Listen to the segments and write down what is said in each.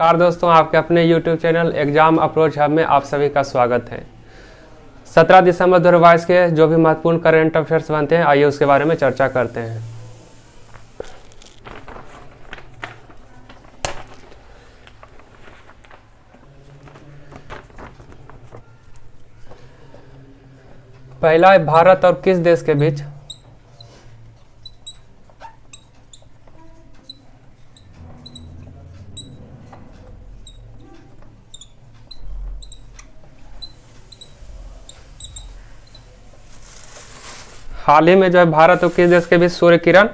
नमस्कार दोस्तों, आपके अपने YouTube channel exam approach hub में आप सभी का स्वागत है। 17 दिसंबर 2022 के जो भी महत्वपूर्ण करंट अफेयर्स बनते हैं, आइए उसके बारे में चर्चा करते हैं। पहला है भारत और किस देश के बीच हाल ही में जो है भारत और किस देश के बीच सूर्य किरण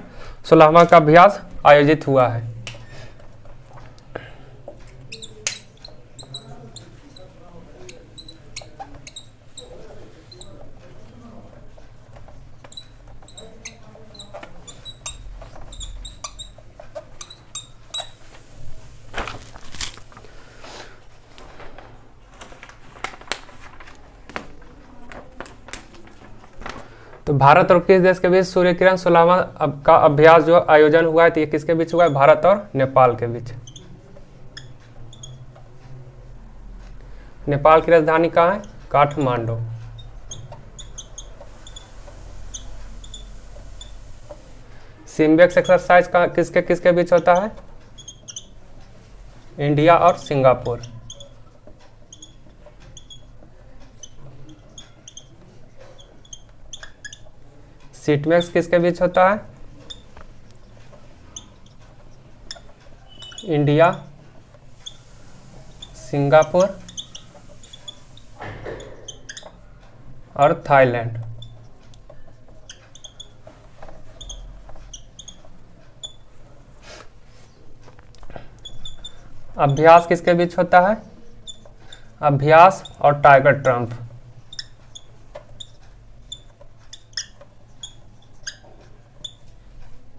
16वां का अभ्यास आयोजित हुआ है। तो भारत और किस देश के बीच सूर्य किरण 16वां का अभ्यास जो आयोजन हुआ है, तो ये किसके बीच हुआ है? भारत और नेपाल के बीच। नेपाल की राजधानी कहाँ है? काठमांडू। सिम्बेक्स एक्सरसाइज का किसके किसके बीच होता है? इंडिया और सिंगापुर। सीटमैक्स किसके बीच होता है? इंडिया, सिंगापुर और थाईलैंड। अभ्यास किसके बीच होता है? अभ्यास और टाइगर ट्रंप।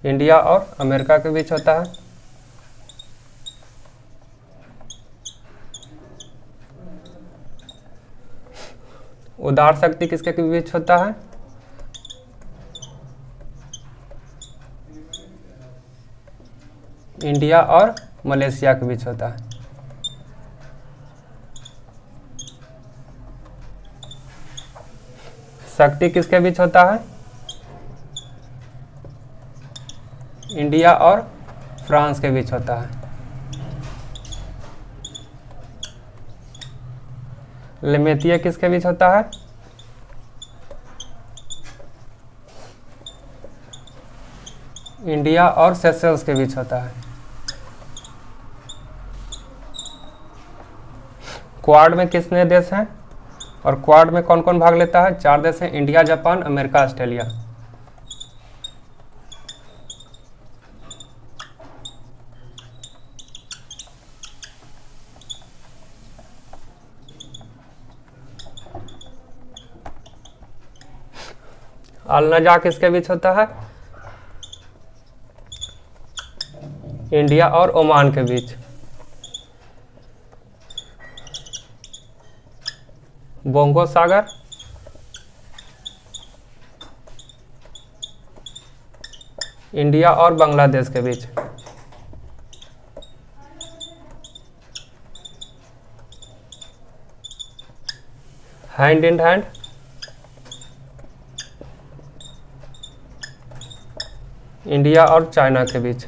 इंडिया और अमेरिका के बीच होता है। उदार शक्ति किसके बीच होता है? इंडिया और मलेशिया के बीच होता है। शक्ति किसके बीच होता है? इंडिया और फ्रांस के बीच होता है। लेमेतिया किसके बीच होता है? इंडिया और सेशल्स के बीच होता है। क्वाड में कितने देश हैं और क्वाड में कौन कौन भाग लेता है? 4 देश हैं, इंडिया, जापान, अमेरिका, ऑस्ट्रेलिया। अलनजा किसके बीच होता है? इंडिया और ओमान के बीच। बोंगो सागर इंडिया और बांग्लादेश के बीच। हैंड इन हैंड इंडिया और चाइना के बीच।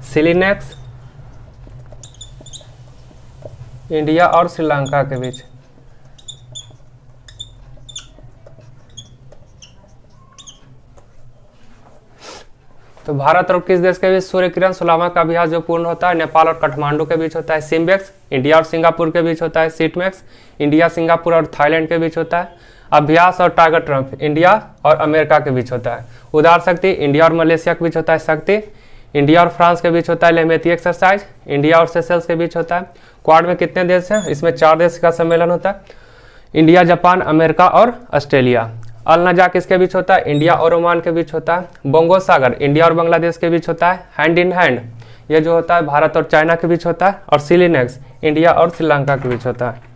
सिलिनेक्स इंडिया और श्रीलंका के बीच। तो भारत और किस देश के बीच सूर्य किरण 16वां का अभ्यास जो पूर्ण होता है? नेपाल और काठमांडू के बीच होता है। सिम्बेक्स इंडिया और सिंगापुर के बीच होता है। सीटमैक्स इंडिया, सिंगापुर और थाईलैंड के बीच होता है। अभ्यास और टाइगर ट्रंप इंडिया और अमेरिका के बीच होता है। उदार शक्ति इंडिया और मलेशिया के बीच होता है। शक्ति इंडिया और फ्रांस के बीच होता है। लेमेती एक्सरसाइज इंडिया और सेशल्स के बीच होता है। क्वाड में कितने देश हैं? इसमें 4 देश का सम्मेलन होता है, इंडिया, जापान, अमेरिका और ऑस्ट्रेलिया। अलनजा किसके बीच होता है? इंडिया और ओमान के बीच होता है। बोंगो सागर इंडिया और बांग्लादेश के बीच होता है। हैंड इन हैंड ये जो होता है भारत और चाइना के बीच होता है। और सिलिनेक्स इंडिया और श्रीलंका के बीच होता है।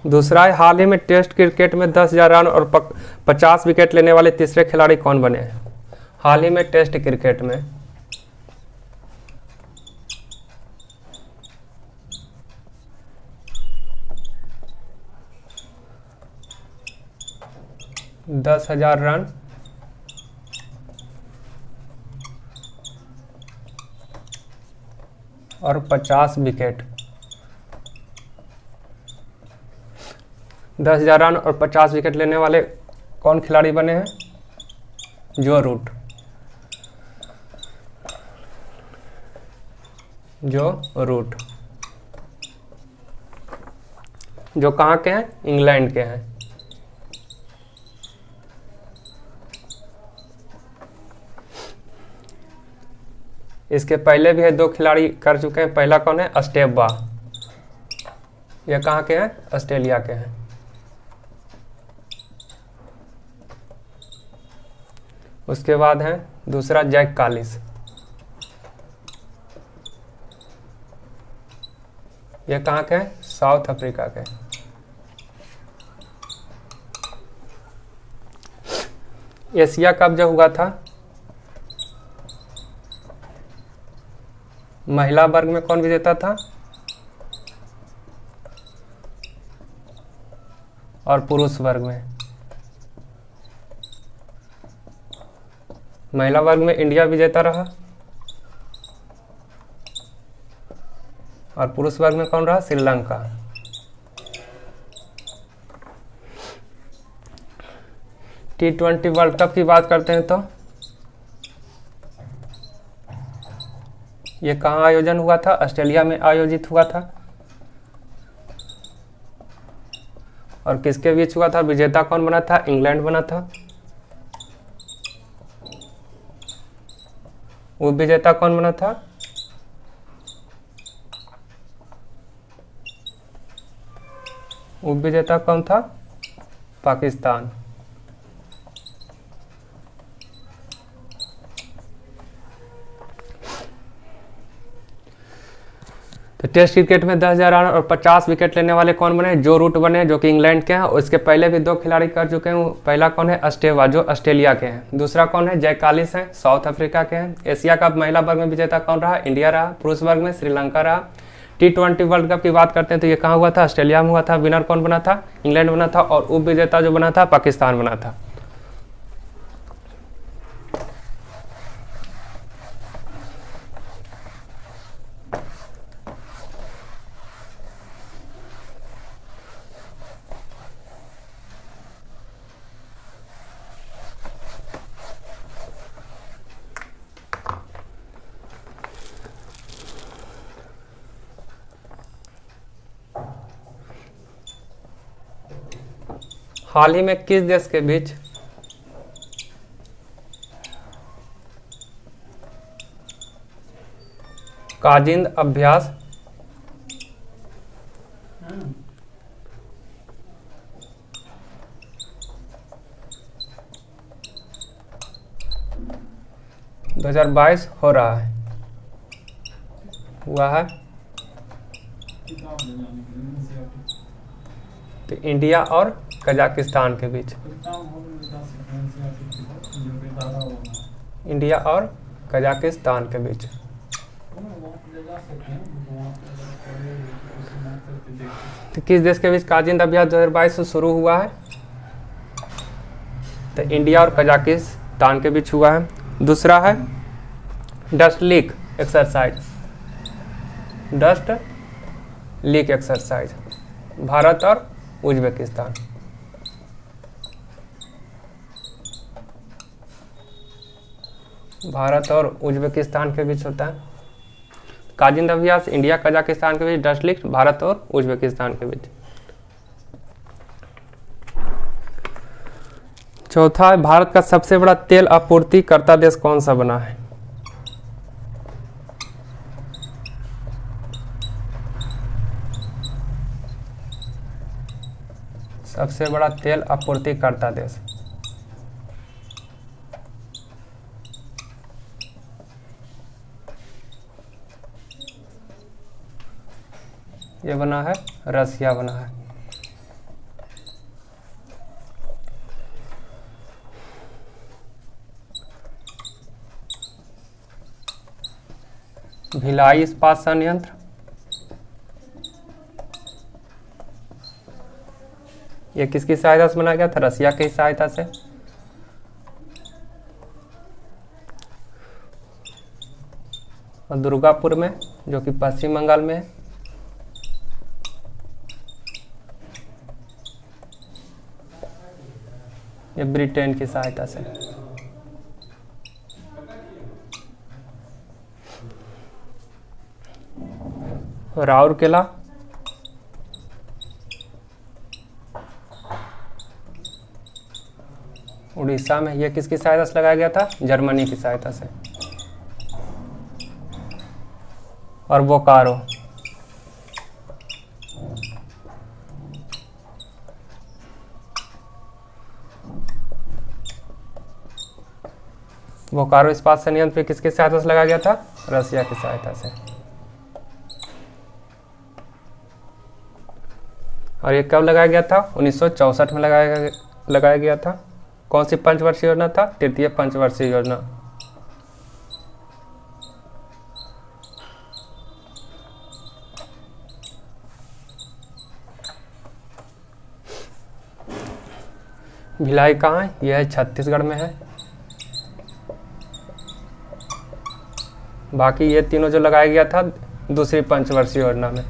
दूसरा है, हाल ही में टेस्ट क्रिकेट में 10,000 रन और 50 विकेट लेने वाले तीसरे खिलाड़ी कौन बने हैं? हाल ही में टेस्ट क्रिकेट में 10,000 रन और 50 विकेट, 10,000 रन और 50 विकेट लेने वाले कौन खिलाड़ी बने हैं? जो रूट, जो रूट, जो कहाँ के हैं? इंग्लैंड के हैं। इसके पहले भी है, 2 खिलाड़ी कर चुके हैं। पहला कौन है? स्टेव बा, ये कहाँ के हैं? ऑस्ट्रेलिया के हैं। उसके बाद है दूसरा जैक कालिस, ये कहाँ के हैं? साउथ अफ्रीका के। एशिया कप जब हुआ था, महिला वर्ग में कौन विजेता था और पुरुष वर्ग में? महिला वर्ग में इंडिया विजेता रहा और पुरुष वर्ग में कौन रहा? श्रीलंका। T20 वर्ल्ड कप की बात करते हैं तो ये कहाँ आयोजन हुआ था? ऑस्ट्रेलिया में आयोजित हुआ था। और किसके बीच हुआ था? विजेता कौन बना था? इंग्लैंड बना था। उप विजेता कौन बना था? उप विजेता कौन था? पाकिस्तान। तो टेस्ट क्रिकेट में 10,000 रन और 50 विकेट लेने वाले कौन बने? जो रूट बने, जो कि इंग्लैंड के हैं। और इसके पहले भी 2 खिलाड़ी कर चुके हैं। पहला कौन है? स्टेवा, जो ऑस्ट्रेलिया के हैं। दूसरा कौन है? जैक कालिस हैं, साउथ अफ्रीका के हैं। एशिया कप महिला वर्ग में विजेता कौन रहा? इंडिया रहा। पुरुष वर्ग में श्रीलंका रहा। T20 वर्ल्ड कप की बात करते हैं तो ये कहाँ हुआ था? ऑस्ट्रेलिया में हुआ था। विनर कौन बना था? इंग्लैंड बना था। और उप विजेता जो बना था, पाकिस्तान बना था। हाल ही में किस देश के बीच काजिंद अभ्यास दो 2022 हो रहा है, हुआ है? तो इंडिया और कजाकिस्तान के बीच, इंडिया और कजाकिस्तान के बीच। तो किस देश के बीच काजिंद अभ्यास 2022 से शुरू हुआ है? तो इंडिया और कजाकिस्तान के बीच हुआ है। दूसरा है dust leak exercise, dust leak exercise, Bharat और उज्बेकिस्तान। भारत और उज्बेकिस्तान के बीच होता है काजिंद अभ्यास। इंडिया कजाकिस्तान के बीच, डस्ट लीक भारत और उज्बेकिस्तान के बीच। चौथा है, भारत का सबसे बड़ा तेल आपूर्तिकर्ता देश कौन सा बना है? सबसे बड़ा तेल आपूर्तिकर्ता देश, ये बना है रसिया बना है। भिलाई इस्पात संयंत्र, ये किसकी सहायता से बनाया गया था? रसिया की सहायता से। और दुर्गापुर में, जो कि पश्चिम बंगाल में है, ये ब्रिटेन की सहायता से। राउरकेला उड़ीसा में, यह किसकी सहायता से लगाया गया था? जर्मनी की सहायता से। और बोकारो, बोकारो इस्पात संयंत्र किसकी सहायता से लगाया गया था? रसिया की सहायता से। और ये कब लगाया गया था? 1964 में लगाया गया था। कौन सी पंचवर्षीय योजना था? तृतीय पंचवर्षीय योजना। भिलाई कहाँ है? यह छत्तीसगढ़ में है। बाकी ये तीनों जो लगाया गया था दूसरी पंचवर्षीय योजना में।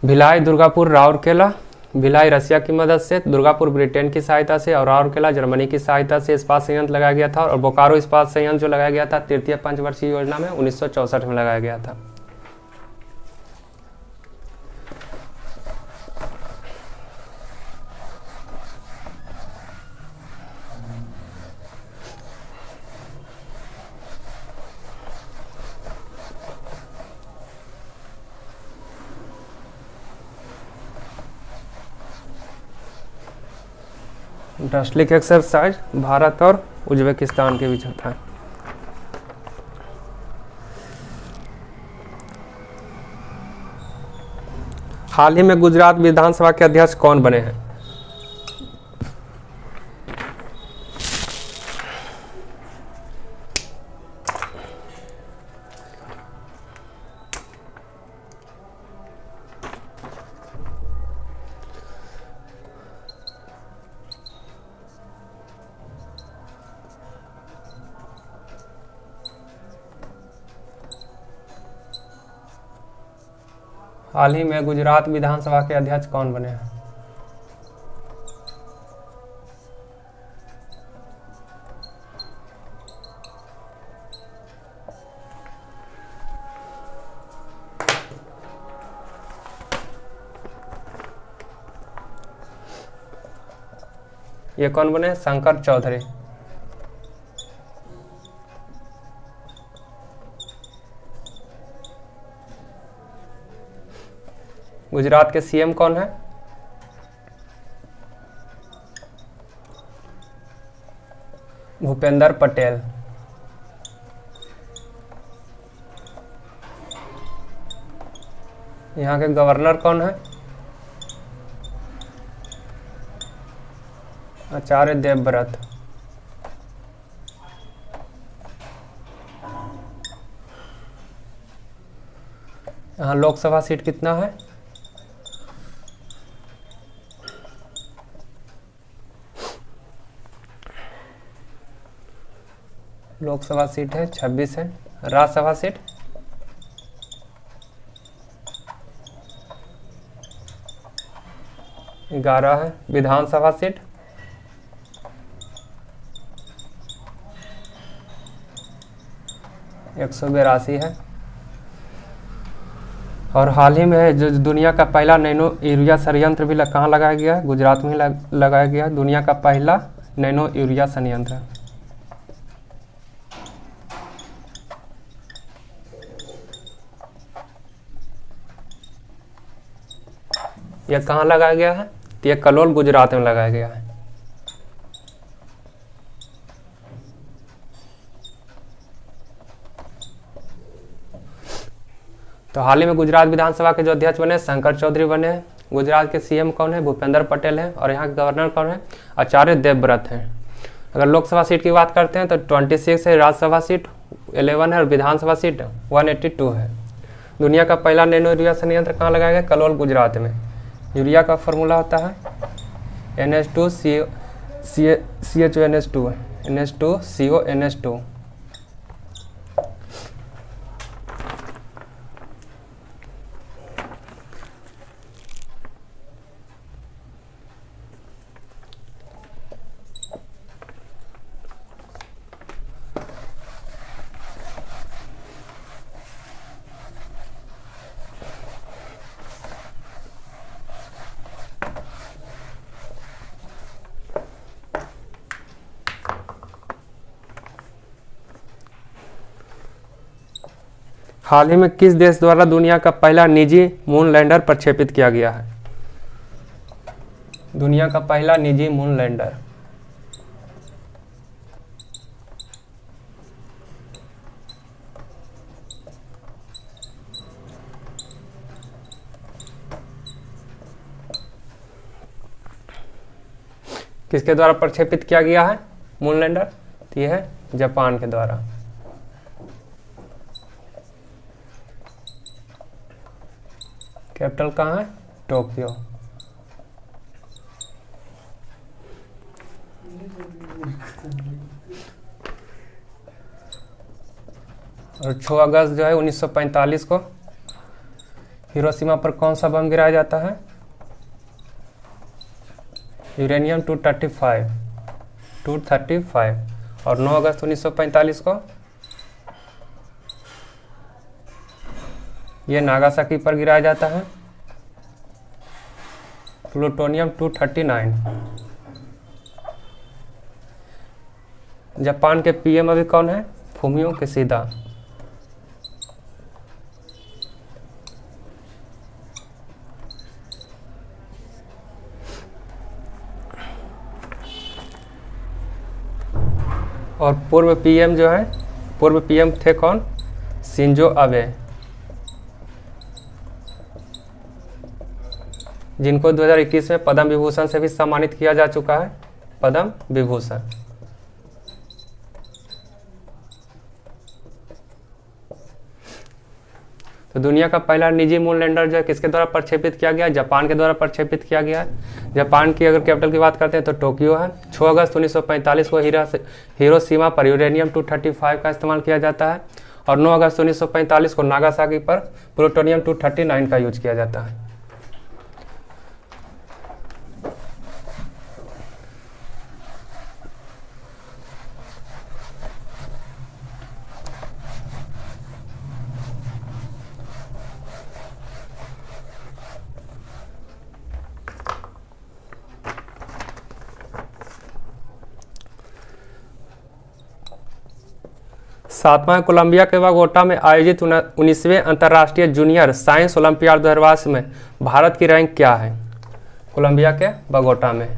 भिलाई, दुर्गापुर, राउरकेला। भिलाई रसिया की मदद से, दुर्गापुर ब्रिटेन की सहायता से और राउरकेला जर्मनी की सहायता से इस्पात संयंत्र लगाया गया था। और बोकारो इस्पात संयंत्र जो लगाया गया था तृतीय पंचवर्षीय योजना में 1964 में लगाया गया था। डस्टलिक एक्सरसाइज भारत और उज्बेकिस्तान के बीच होता है। हाल ही में गुजरात विधानसभा के अध्यक्ष कौन बने हैं? हाल ही में गुजरात विधानसभा के अध्यक्ष कौन बने हैं? ये कौन बने? शंकर चौधरी। गुजरात के सीएम कौन है? भूपेंद्र पटेल। यहाँ के गवर्नर कौन है? आचार्य देवव्रत। यहाँ लोकसभा सीट कितना है? लोकसभा सीट है 26 है। राज्यसभा सीट 11 है। विधानसभा सीट 182 है। और हाल ही में जो दुनिया का पहला नैनो यूरिया संयंत्र भी कहाँ लगाया गया? गुजरात में लगाया गया। दुनिया का पहला नैनो यूरिया संयंत्र। यह कहाँ लगाया गया है? तो यह कलोल गुजरात में लगाया गया है। तो हाल ही में गुजरात विधानसभा के जो अध्यक्ष बने शंकर चौधरी बने हैं। गुजरात के सीएम कौन है? भूपेंद्र पटेल है। और यहाँ के गवर्नर कौन है? आचार्य देवव्रत हैं। अगर लोकसभा सीट की बात करते हैं तो 26 है, राज्यसभा सीट 11 है और विधानसभा सीट 182 है। दुनिया का पहला नैनो यूरिया संयंत्र कहाँ लगाया गया? कलोल, गुजरात में। यूरिया का फॉर्मूला होता है NH2CONH2। हाल ही में किस देश द्वारा दुनिया का पहला निजी मून लैंडर प्रक्षेपित किया गया है? दुनिया का पहला निजी मून लैंडर। किसके द्वारा प्रक्षेपित किया गया है मून लैंडर? तो यह है जापान के द्वारा। कैपिटल कहाँ है? टोक्यो। और 6 अगस्त जो है 1945 को हिरोशिमा पर कौन सा बम गिराया जाता है? यूरेनियम 235। और 9 अगस्त 1945 को ये नागासाकी पर गिराया जाता है प्लूटोनियम 239। जापान के पीएम अभी कौन है? Fumio Kishida. और पूर्व पीएम जो है, पूर्व पीएम थे कौन? शिंजो आबे, जिनको 2021 में पद्म विभूषण से भी सम्मानित किया जा चुका है, पद्म विभूषण। तो दुनिया का पहला निजी मून लैंडर जो है किसके द्वारा प्रक्षेपित किया गया? जापान के द्वारा प्रक्षेपित किया गया है। जापान की अगर कैपिटल की बात करते हैं तो टोक्यो है। 6 अगस्त 1945 को हिरोशिमा पर यूरेनियम 235 का इस्तेमाल किया जाता है। और 9 अगस्त 1945 को नागासाकी पर प्लूटोनियम 239 का यूज किया जाता है। सातवां कोलंबिया के बगोटा में आयोजित 19वें अंतर्राष्ट्रीय जूनियर साइंस ओलंपियाड 2022 में भारत की रैंक क्या है? कोलंबिया के बगोटा में।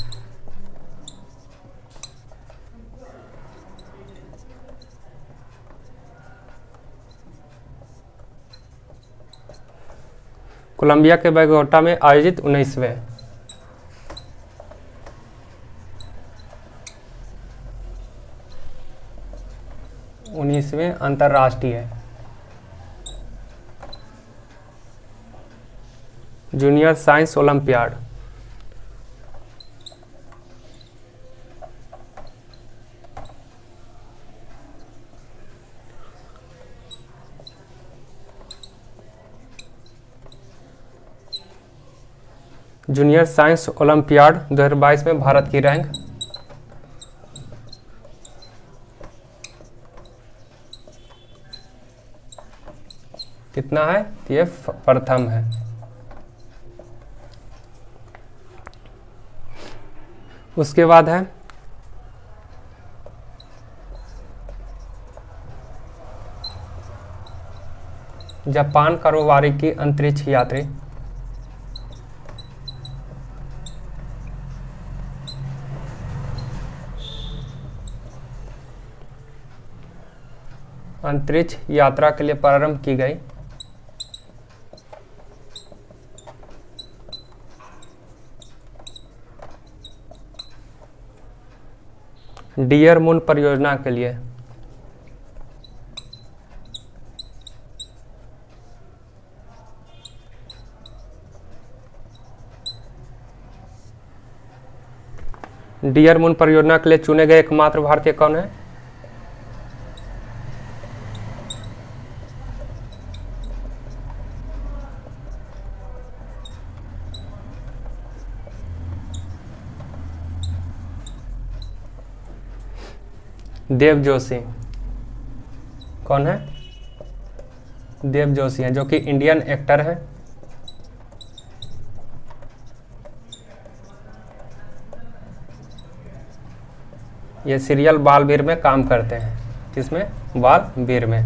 कोलंबिया के बगोटा में आयोजित 19वें अंतर्राष्ट्रीय junior science olympiad. Junior science olympiad 2022 में भारत की रैंक कितना है? ये प्रथम है। उसके बाद है जापान कारोबारी की अंतरिक्ष यात्री। अंतरिक्ष यात्रा के लिए प्रारंभ की गई डियर मून परियोजना के लिए डियर मून परियोजना के लिए चुने गए एकमात्र भारतीय कौन है? देव जोशी। कौन है? देव जोशी हैं, जो कि इंडियन एक्टर है। ये सीरियल बालवीर में काम करते हैं। किसमें? बालवीर में।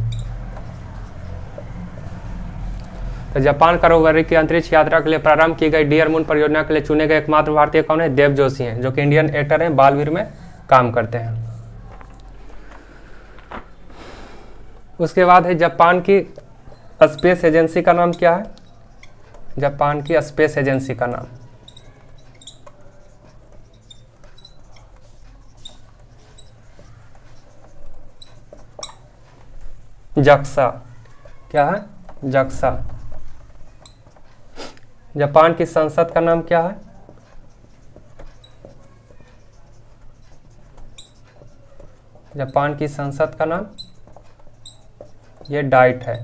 तो जापान कारोबारी की अंतरिक्ष यात्रा के लिए प्रारंभ की गई डियर मून परियोजना के लिए चुने गए एकमात्र भारतीय कौन है? देव जोशी हैं, जो कि इंडियन एक्टर हैं, बालवीर में काम करते हैं। उसके बाद है जापान की स्पेस एजेंसी का नाम क्या है? जापान की स्पेस एजेंसी का नाम जक्सा। क्या है? जक्सा। जापान की संसद का नाम क्या है? जापान की संसद का नाम ये डाइट है।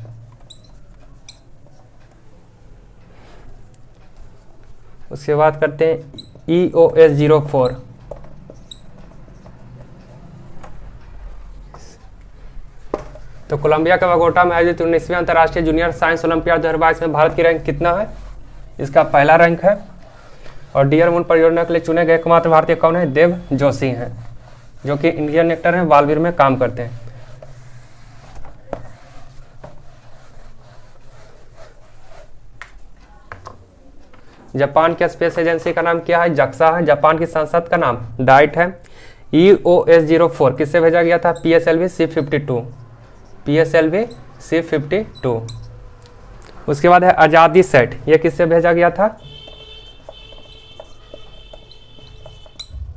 उसके बाद करते हैं EOS-04। तो कोलंबिया के बगोटा में आयोजित 19वीं अंतर्राष्ट्रीय जूनियर साइंस ओलंपियाड 2022 में भारत की रैंक कितना है? इसका पहला रैंक है। और डियर मून परियोजना के लिए चुने गए एकमात्र भारतीय कौन है? देव जोशी हैं, जो कि इंडियन एक्टर हैं, बालवीर में काम करते हैं। जापान की स्पेस एजेंसी का नाम क्या है? जक्सा है। जापान की संसद का नाम डाइट है। EOS-04 किससे भेजा गया था? PSLV C-52। PSLV C-52। उसके बाद है आज़ादी सेट। ये किससे भेजा गया था?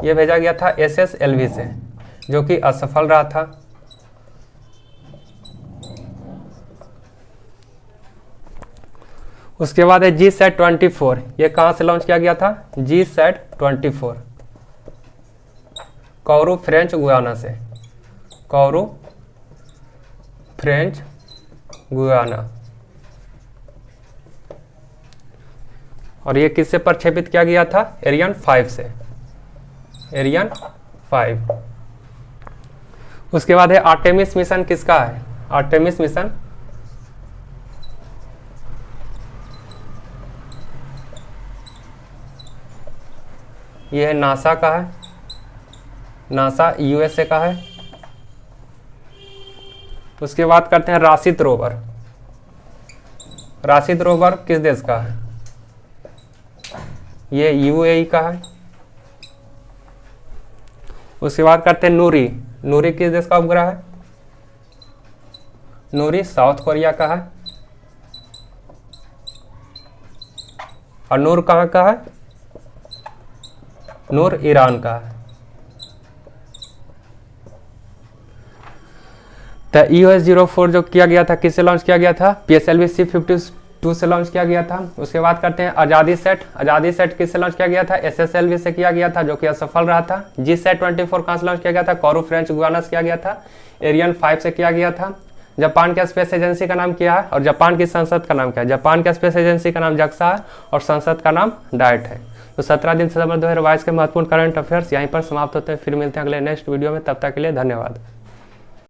ये भेजा गया था SSLV से, जो कि असफल रहा था। उसके बाद है GSAT-24। ये कहाँ से लॉन्च किया गया था? GSAT-24 कौरू फ्रेंच गुयाना से। Kourou French Guiana. और ये किससे प्रक्षेपित किया गया था? एरियन 5 से। एरियन 5। उसके बाद है आर्टेमिस मिशन किसका है? आर्टेमिस मिशन ये है नासा का है। नासा USA का है। उसके बाद करते हैं राशिद रोवर। राशिद रोवर किस देश का है? ये UAE का है। उसके बाद करते हैं नूरी। नूरी किस देश का उपग्रह है? नूरी साउथ कोरिया का है। और नूर कहाँ का है? नूर ईरान का है। तो EOS-04 जो किया गया था किससे लॉन्च किया गया था? PSLV C-52 से लॉन्च किया गया था। उसके बाद करते हैं आज़ादी सेट। आज़ादी सेट किससे लॉन्च किया गया था? SSLV से किया गया था, जो कि असफल रहा था। GSAT-24 कहाँ से लॉन्च किया गया था? कौरू फ्रेंच गुयाना से किया गया था। एरियन 5 से किया गया था। जापान के स्पेस एजेंसी का नाम क्या है? और जापान की संसद का नाम क्या है? जापान के स्पेस एजेंसी का नाम जक्सा है और संसद का नाम डाइट है। तो 17 दिन सितंबर 2022 के महत्वपूर्ण करंट अफेयर्स यहीं पर समाप्त होते हैं। फिर मिलते हैं अगले नेक्स्ट वीडियो में। तब तक के लिए धन्यवाद।